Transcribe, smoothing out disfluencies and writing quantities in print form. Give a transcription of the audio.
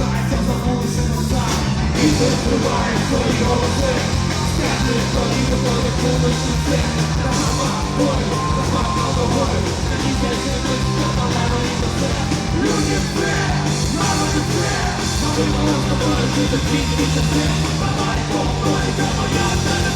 повертається забувши назад. І витриває свої голоси. Скажи, коли виходить вуличний світ. Програма бою, розмах алкоголю. На місці жимось, напалено і до все. Люди все, мама не все. Ми вимогли з тобою жити в світі часи. Бабай, помолі, та моя, та не